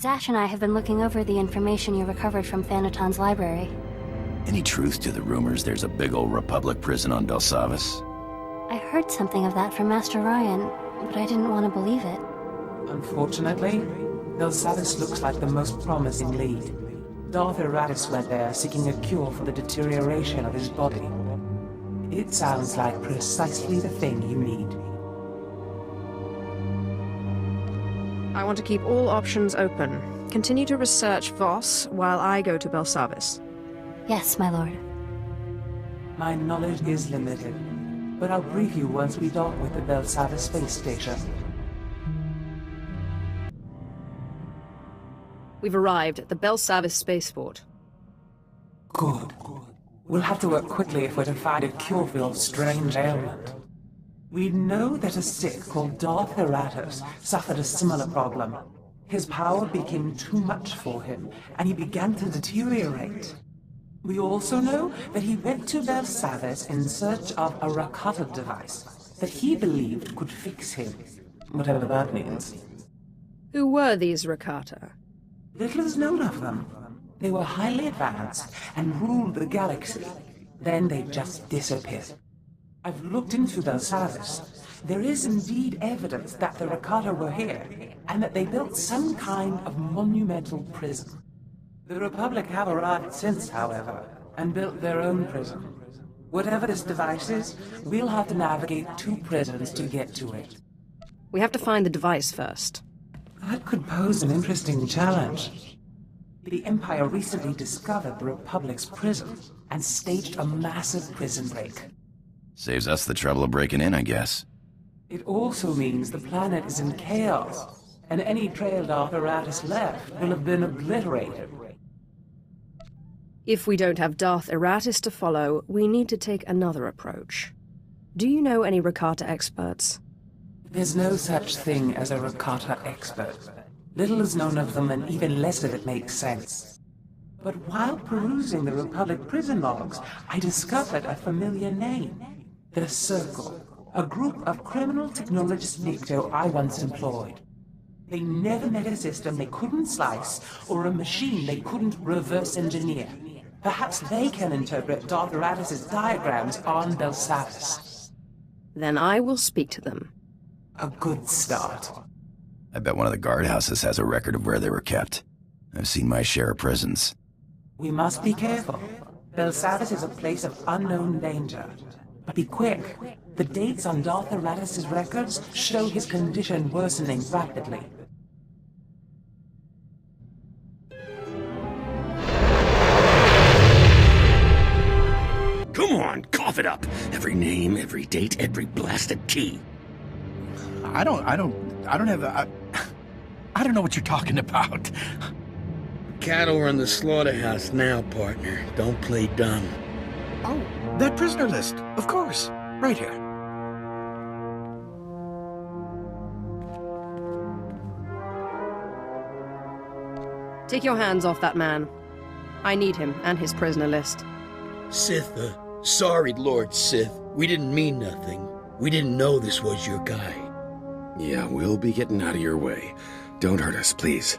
Zash and I have been looking over the information you recovered from Thanaton's library. Any truth to the rumors there's a big old Republic prison on Belsavis? I heard something of that from Master Ryan, but I didn't want to believe it. Unfortunately, Belsavis looks like the most promising lead. Darth Eratus went there seeking a cure for the deterioration of his body. It sounds like precisely the thing you need. I want to keep all options open. Continue to research Voss while I go to Belsavis. Yes, my lord. My knowledge is limited, but I'll brief you once we dock with the Belsavis space station. We've arrived at the Belsavis spaceport. Good. We'll have to work quickly if we're to find a cure for your strange ailment. We know that a Sith called Darth Eratus suffered a similar problem. His power became too much for him, and he began to deteriorate. We also know that he went to Belsavis in search of a Rakata device that he believed could fix him, whatever that means. Who were these Rakata? Little is known of them. They were highly advanced and ruled the galaxy. Then they just disappeared. I've looked into Belsavis. There is indeed evidence that the Rakata were here, and that they built some kind of monumental prison. The Republic have arrived since, however, and built their own prison. Whatever this device is, we'll have to navigate 2 prisons to get to it. We have to find the device first. That could pose an interesting challenge. The Empire recently discovered the Republic's prison and staged a massive prison break. Saves us the trouble of breaking in, I guess. It also means the planet is in chaos, and any trail Darth Eratus left will have been obliterated. If we don't have Darth Eratus to follow, we need to take another approach. Do you know any Rakata experts? There's no such thing as a Rakata expert. Little is known of them, and even less of it makes sense. But while perusing the Republic prison logs, I discovered a familiar name. The Circle, a group of criminal technologist Nikto I once employed. They never met a system they couldn't slice, or a machine they couldn't reverse engineer. Perhaps they can interpret Darth Eratus' diagrams on Belsavis. Then I will speak to them. A good start. I bet one of the guardhouses has a record of where they were kept. I've seen my share of prisons. We must be careful. Belsavis is a place of unknown danger. But be quick. The dates on Darth Eratus' records show his condition worsening rapidly. Come on, cough it up. Every name, every date, every blasted key. I don't know what you're talking about. Cattle run the slaughterhouse now, partner. Don't play dumb. Oh, that prisoner list. Of course. Right here. Take your hands off that man. I need him and his prisoner list. Sith, sorry, Lord Sith. We didn't mean nothing. We didn't know this was your guy. Yeah, we'll be getting out of your way. Don't hurt us, please.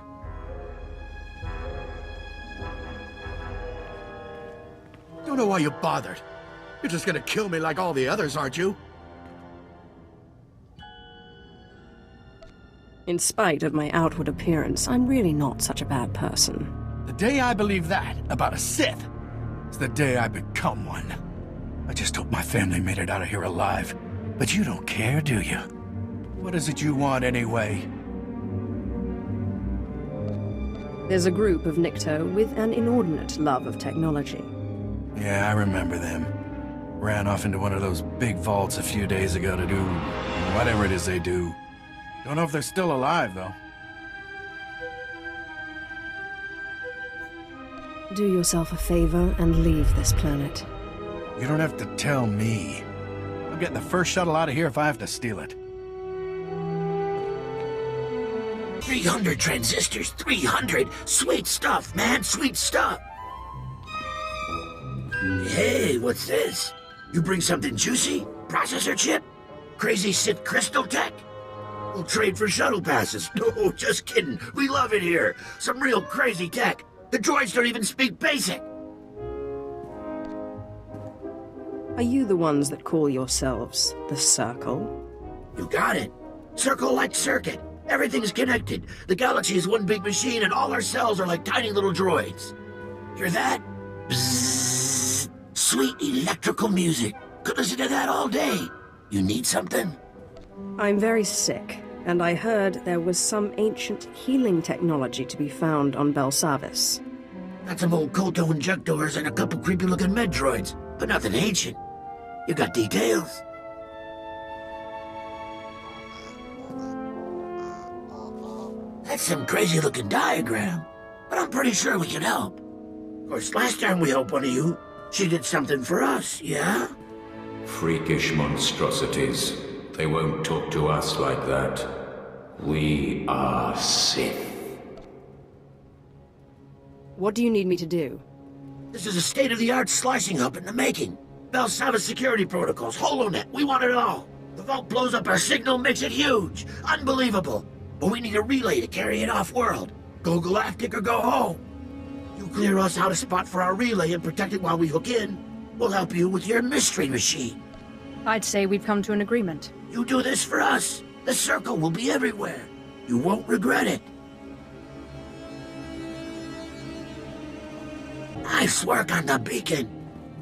Don't know why you bothered. You're just gonna kill me like all the others, aren't you? In spite of my outward appearance, I'm really not such a bad person. The day I believe that about a Sith is the day I become one. I just hope my family made it out of here alive. But you don't care, do you? What is it you want anyway? There's a group of Nikto with an inordinate love of technology. Yeah, I remember them. Ran off into one of those big vaults a few days ago to do whatever it is they do. Don't know if they're still alive, though. Do yourself a favor and leave this planet. You don't have to tell me. I'm getting the first shuttle out of here if I have to steal it. 300 transistors, 300! Sweet stuff, man, sweet stuff! Hey, what's this? You bring something juicy? Processor chip? Crazy Sith crystal tech? We'll trade for shuttle passes. No, just kidding. We love it here. Some real crazy tech. The droids don't even speak basic. Are you the ones that call yourselves the Circle? You got it. Circle like circuit. Everything's connected. The galaxy is one big machine, and all our cells are like tiny little droids. Hear that? Bzzz. Sweet electrical music. Could listen to that all day. You need something? I'm very sick, and I heard there was some ancient healing technology to be found on Belsavis. Got some old Kolto injectors and a couple creepy-looking med droids, but nothing ancient. You got details? That's some crazy-looking diagram, but I'm pretty sure we can help. Of course, last time we helped one of you, she did something for us, yeah? Freakish monstrosities. They won't talk to us like that. We are Sith. What do you need me to do? This is a state-of-the-art slicing hub in the making. Belsavis security protocols, HoloNet, we want it all. The vault blows up our signal, makes it huge. Unbelievable. But we need a relay to carry it off-world. Go galactic or go home. You clear us out a spot for our relay and protect it while we hook in. We'll help you with your mystery machine. I'd say we've come to an agreement. You do this for us, the Circle will be everywhere. You won't regret it. Nice work on the beacon.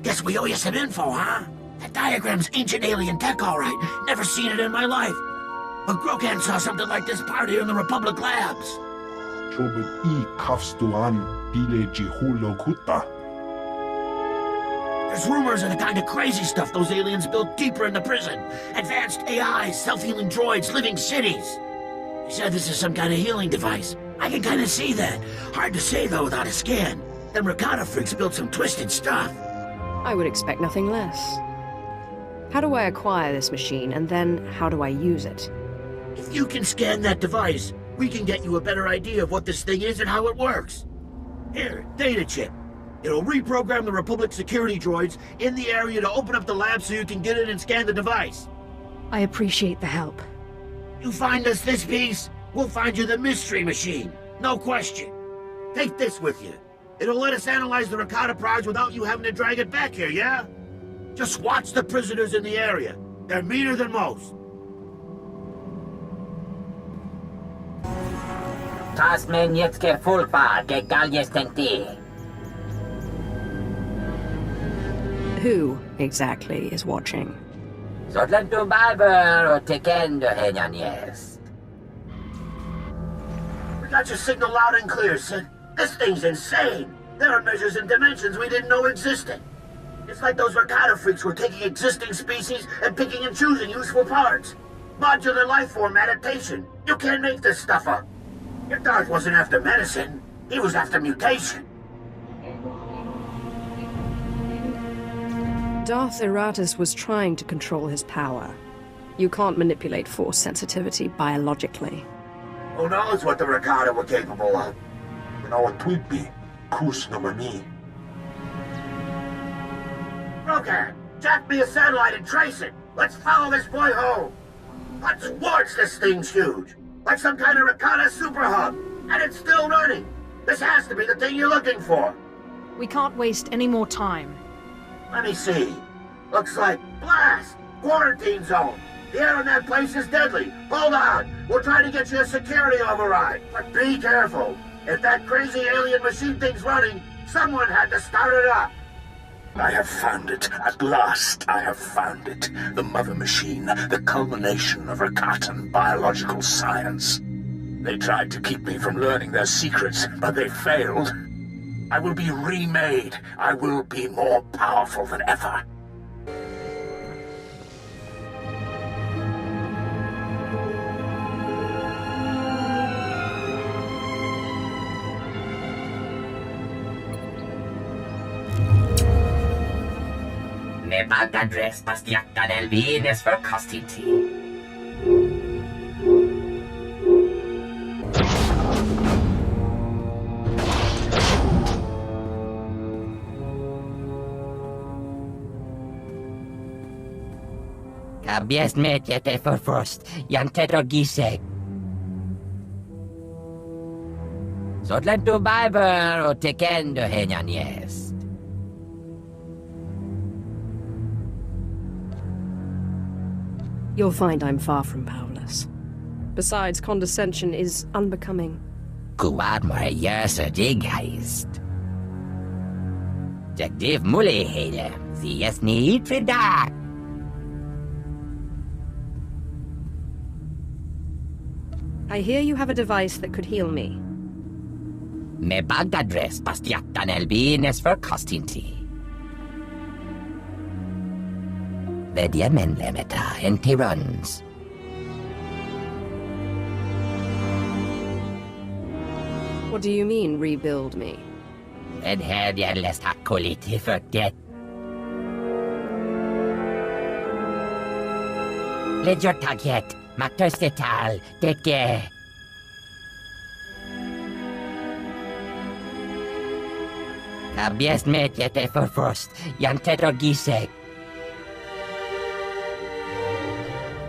Guess we owe you some info, huh? That diagram's ancient alien tech, all right. Never seen it in my life. But Grokan saw something like this part here in the Republic labs. There's rumors of the kind of crazy stuff those aliens built deeper in the prison. Advanced AIs, self-healing droids, living cities. He said this is some kind of healing device. I can kind of see that. Hard to say, though, without a scan. Them Rakata freaks built some twisted stuff. I would expect nothing less. How do I acquire this machine, and then how do I use it? If you can scan that device, we can get you a better idea of what this thing is and how it works. Here, data chip. It'll reprogram the Republic security droids in the area to open up the lab so you can get in and scan the device. I appreciate the help. You find us this piece, we'll find you the mystery machine. No question. Take this with you. It'll let us analyze the Rakata prize without you having to drag it back here, yeah? Just watch the prisoners in the area. They're meaner than most. Who exactly is watching? We got your signal loud and clear, Sid. This thing's insane. There are measures and dimensions we didn't know existed. It's like those Rakata freaks were taking existing species and picking and choosing useful parts. Modular life form adaptation. You can't make this stuff up. Your Darth wasn't after medicine. He was after mutation. Darth Iratus was trying to control his power. You can't manipulate force sensitivity biologically. Who knows what the Rakata were capable of? You know what tweet be? Kus no mani. Rokan, jack me a satellite and trace it. Let's follow this boy home. Let's watch this thing's huge. Like some kind of Rakata super hub. And it's still running. This has to be the thing you're looking for. We can't waste any more time. Let me see. Looks like blast. Quarantine zone. The air in that place is deadly. Hold on. We'll try to get you a security override. But be careful. If that crazy alien machine thing's running, someone had to start it up. I have found it. At last, I have found it. The mother machine, the culmination of Rakatan biological science. They tried to keep me from learning their secrets, but they failed. I will be remade. I will be more powerful than ever. Adress Bastiakta del Venus for Costiti. Kabies metjete förfrost, janteto gisek. Sotlen tu biber o tekendo henyan jest. You'll find I'm far from powerless. Besides, condescension is unbecoming. Kuwad mo jöse digheist. Detektiv Mully hele, sie ist nicht für da. I hear you have a device that could heal me. Me bagdadres bastiatan elbines för kastinti. Vedja menlemeta en tirans. What do you mean, rebuild me? Vedhed jälles hakkoliti för det. Ledger taget, maktöstetal, deke. Kabies metjete förfrost, janteto gisek.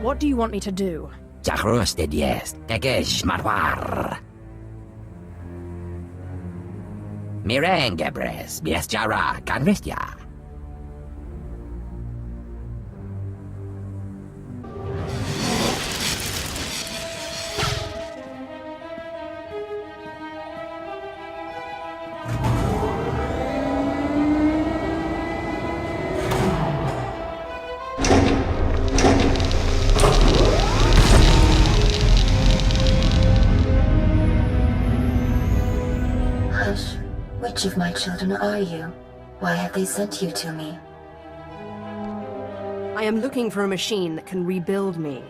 What do you want me to do? Jachrusted jest, deke schmarwar. Mirengebres, Mishiara, Kanvistya. Which of my children are you? Why have they sent you to me? I am looking for a machine that can rebuild me.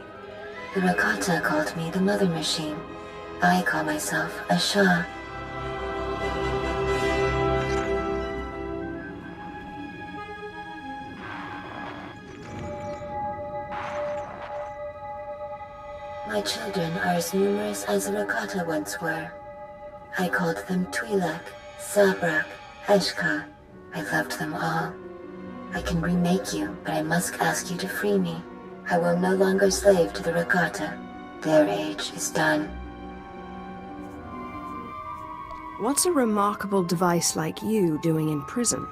The Rakata called me the Mother Machine. I call myself a Shah. My children are as numerous as the Rakata once were. I called them Twi'lek, Sabrak, Eshka. I loved them all. I can remake you, but I must ask you to free me. I will no longer slave to the Rakata. Their age is done. What's a remarkable device like you doing in prison?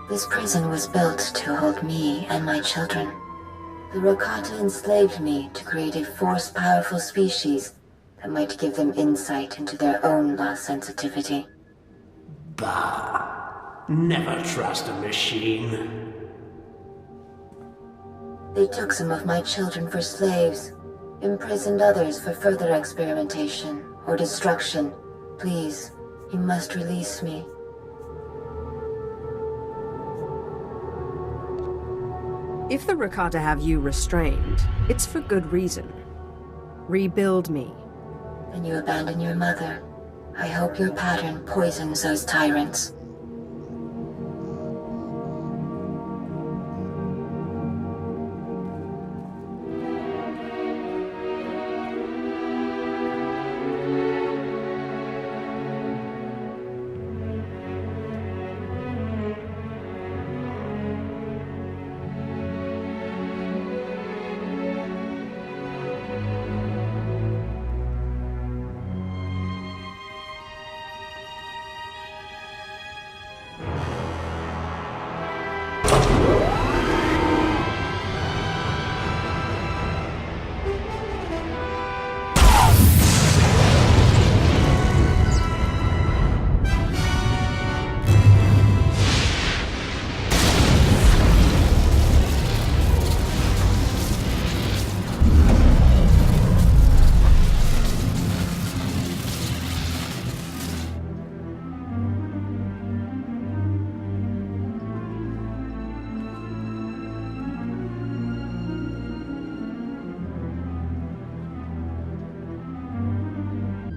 This prison was built to hold me and my children. The Rakata enslaved me to create a force-powerful species that might give them insight into their own lost sensitivity. Bah. Never trust a machine. They took some of my children for slaves, imprisoned others for further experimentation or destruction. Please, you must release me. If the Rakata have you restrained, it's for good reason. Rebuild me. And you abandon your mother. I hope your pattern poisons those tyrants.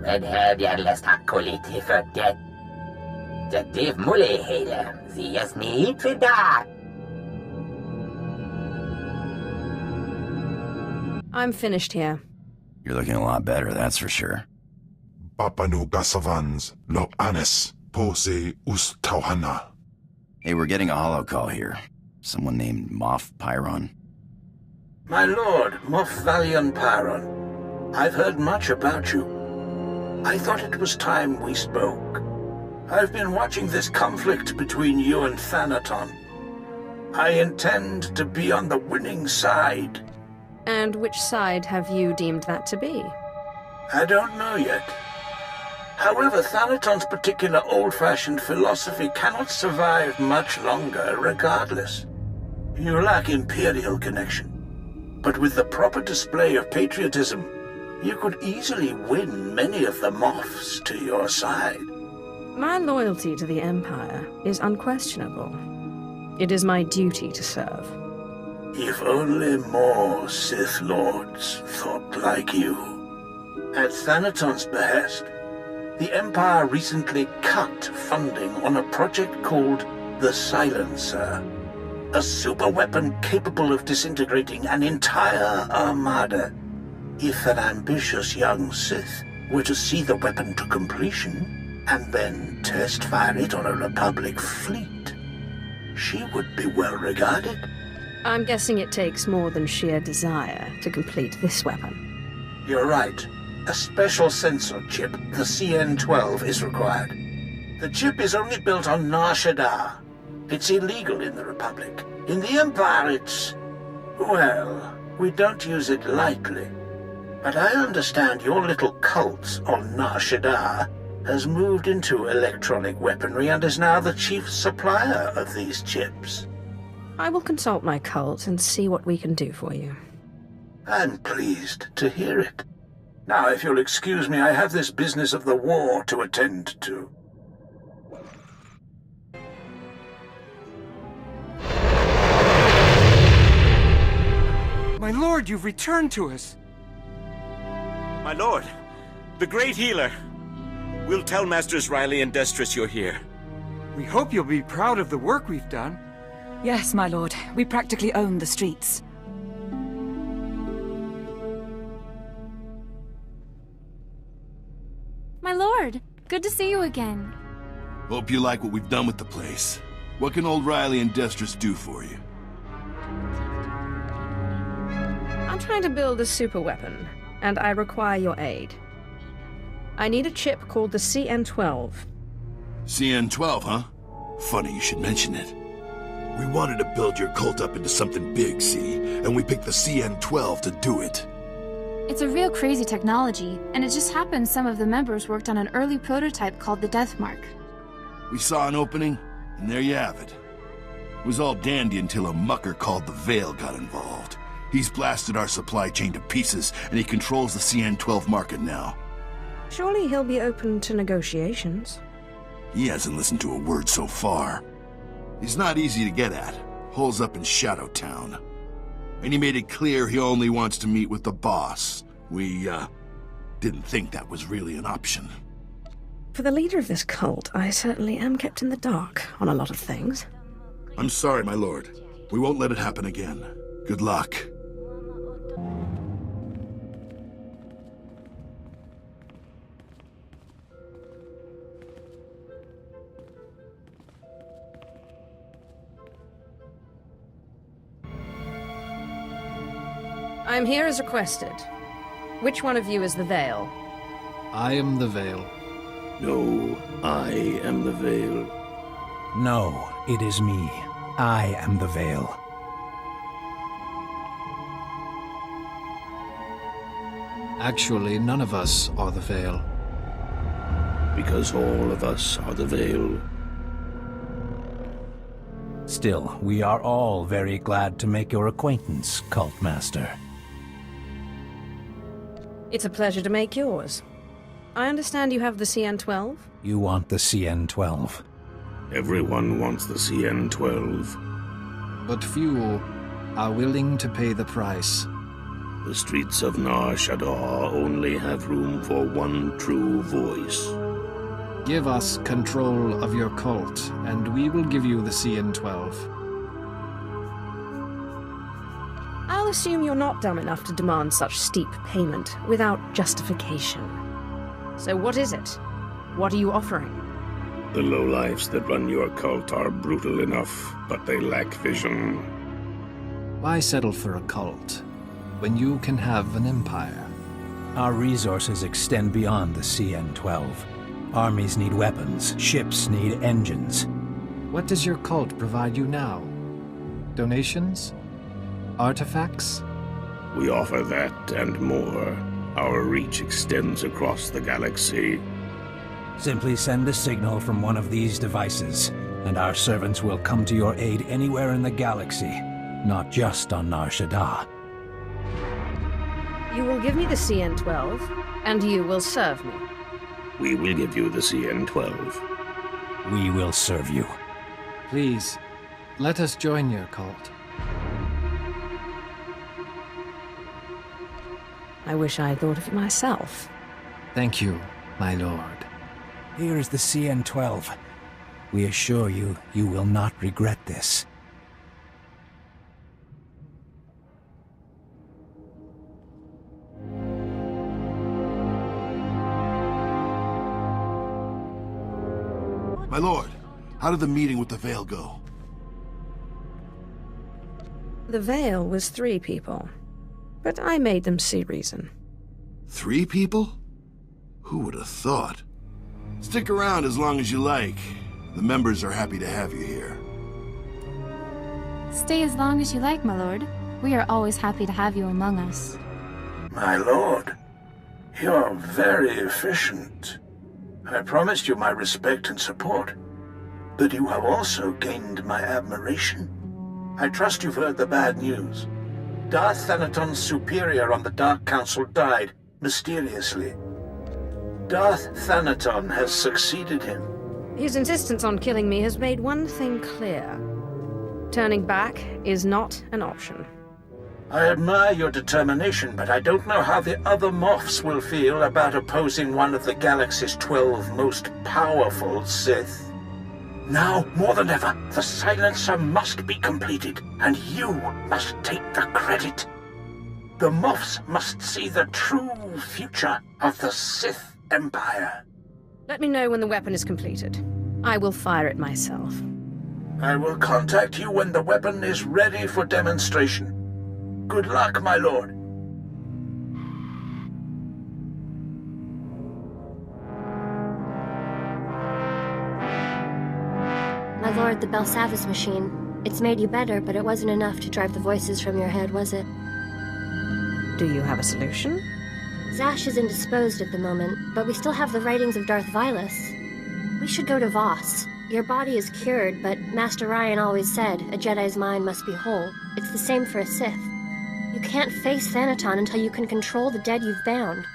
Redhead jälles hakkoliti för det. Detektiv Mully hele, sie ist nicht für da. I'm finished here. You're looking a lot better, that's for sure. Papanu Gasavans, lo anes, pose My lord, Moff Valion Pyron, I've heard much about you. I thought it was time we spoke. I've been watching this conflict between you and Thanaton. I intend to be on the winning side. And which side have you deemed that to be? I don't know yet. However, Thanaton's particular old-fashioned philosophy cannot survive much longer regardless. You lack Imperial connection. But with the proper display of patriotism, you could easily win many of the Moffs to your side. My loyalty to the Empire is unquestionable. It is my duty to serve. If only more Sith Lords thought like you. At Thanaton's behest, the Empire recently cut funding on a project called the Silencer. A superweapon capable of disintegrating an entire armada. If an ambitious young Sith were to see the weapon to completion, and then test fire it on a Republic fleet, she would be well regarded. I'm guessing it takes more than sheer desire to complete this weapon. You're right. A special sensor chip, the CN-12, is required. The chip is only built on Nar Shaddaa. It's illegal in the Republic. In the Empire, it's... well, we don't use it lightly. But I understand your little cult on Nar Shaddaa has moved into electronic weaponry and is now the chief supplier of these chips. I will consult my cult and see what we can do for you. I'm pleased to hear it. Now, if you'll excuse me, I have this business of the war to attend to. My lord, you've returned to us. My lord, the Great Healer. We'll tell Masters Riley and Destris you're here. We hope you'll be proud of the work we've done. Yes, my lord. We practically own the streets. My lord, good to see you again. Hope you like what we've done with the place. What can old Riley and Destris do for you? I'm trying to build a superweapon, and I require your aid. I need a chip called the CN-12. CN-12, huh? Funny you should mention it. We wanted to build your cult up into something big, see? And we picked the CN-12 to do it. It's a real crazy technology, and it just happens some of the members worked on an early prototype called the Death Mark. We saw an opening, and there you have it. It was all dandy until a mucker called the Veil got involved. He's blasted our supply chain to pieces, and he controls the CN-12 market now. Surely he'll be open to negotiations. He hasn't listened to a word so far. He's not easy to get at. Holes up in Shadowtown. And he made it clear he only wants to meet with the boss. We, didn't think that was really an option. For the leader of this cult, I certainly am kept in the dark on a lot of things. I'm sorry, my lord. We won't let it happen again. Good luck. I'm here as requested. Which one of you is the Veil? I am the Veil. No, I am the Veil. No, it is me. I am the Veil. Actually, none of us are the Veil. Because all of us are the Veil. Still, we are all very glad to make your acquaintance, Cult Master. It's a pleasure to make yours. I understand you have the CN-12? You want the CN-12. Everyone wants the CN-12. But few are willing to pay the price. The streets of Nar Shaddaa only have room for one true voice. Give us control of your cult, and we will give you the CN-12. I'll assume you're not dumb enough to demand such steep payment without justification. So what is it? What are you offering? The lowlifes that run your cult are brutal enough, but they lack vision. Why settle for a cult when you can have an empire? Our resources extend beyond the CN-12. Armies need weapons, ships need engines. What does your cult provide you now? Donations? Artifacts? We offer that and more. Our reach extends across the galaxy. Simply send a signal from one of these devices, and our servants will come to your aid anywhere in the galaxy, not just on Nar Shaddaa. You will give me the CN-12, and you will serve me. We will give you the CN-12. We will serve you. Please, let us join your cult. I wish I had thought of it myself. Thank you, my lord. Here is the CN-12. We assure you, you will not regret this. My lord, how did the meeting with the Veil go? The Veil was 3 people, but I made them see reason. 3 people? Who would have thought? Stick around as long as you like. The members are happy to have you here. Stay as long as you like, my lord. We are always happy to have you among us. My lord, you're very efficient. I promised you my respect and support, but you have also gained my admiration. I trust you've heard the bad news. Darth Thanaton's superior on the Dark Council died, mysteriously. Darth Thanaton has succeeded him. His insistence on killing me has made one thing clear. Turning back is not an option. I admire your determination, but I don't know how the other Moffs will feel about opposing one of the galaxy's 12 most powerful Sith. Now, more than ever, the silencer must be completed, and you must take the credit. The Moffs must see the true future of the Sith Empire. Let me know when the weapon is completed. I will fire it myself. I will contact you when the weapon is ready for demonstration. Good luck, my lord. My lord, the Belsavis machine. It's made you better, but it wasn't enough to drive the voices from your head, was it? Do you have a solution? Zash is indisposed at the moment, but we still have the writings of Darth Vilus. We should go to Voss. Your body is cured, but Master Ryan always said a Jedi's mind must be whole. It's the same for a Sith. You can't face Thanaton until you can control the dead you've bound.